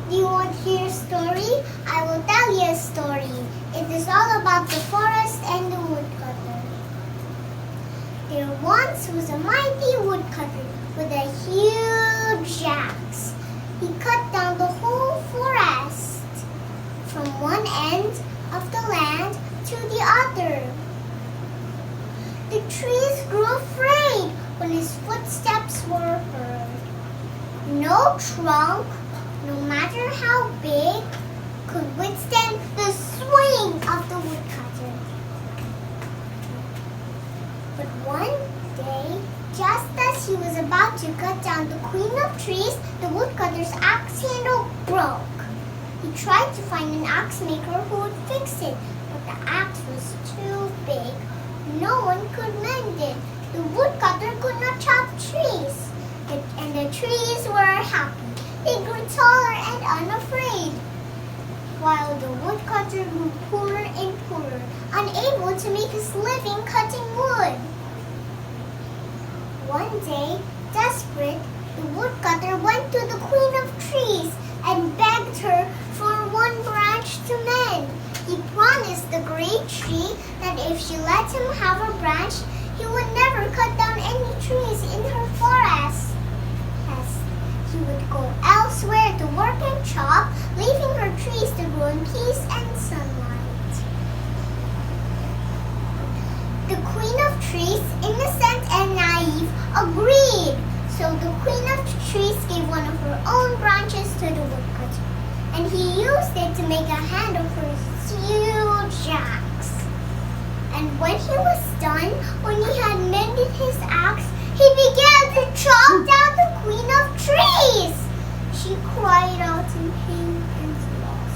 Do you want to hear a story? I will tell you a story. It is all about the forest and the woodcutter. There once was a mighty woodcutter with a huge axe. He cut down the whole forest from one end of the land to the other. The trees grew afraid when his footsteps were heard. No trunk, no matter how big, could withstand the swing of the woodcutter. But one day, just as he was about to cut down the queen of trees, the woodcutter's axe handle broke. He tried to find an axe maker who would fix it, but the axe was too big. No one could mend it. The woodcutter could not chop trees, and the trees were happy. They grew taller and unafraid, while the woodcutter grew poorer and poorer, unable to make his living cutting wood. One day, desperate, the woodcutter went to the queen of trees and begged her for one branch to mend. He promised the great tree that if she let him have a branch, he would never cut down any trees in her forest. Yes, he would go elsewhere to work and chop, leaving her trees to grow in peace and sunlight. The queen of trees, innocent and naive, agreed. So the queen of trees gave one of her own branches to the woodcutter, and he used it to make a handle for his huge axe. And when he was done, when he had mended his axe, he began to chop down the queen of trees. She cried out in pain and loss.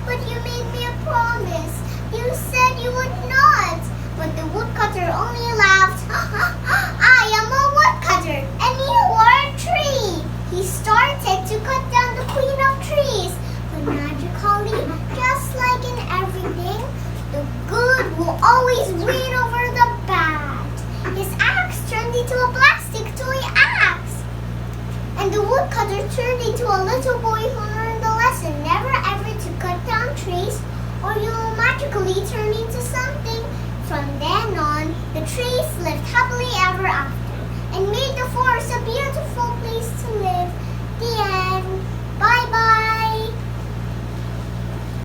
"But you made me a promise. You said you would not." But the woodcutter only laughed. "I am a woodcutter, and you are a tree." He started to cut down the queen of trees. But magically, just like in everything, the good will always win over the bad. His axe turned into a plastic toy axe. And the woodcutter turned into a little boy who learned the lesson never ever to cut down trees, or you will magically turn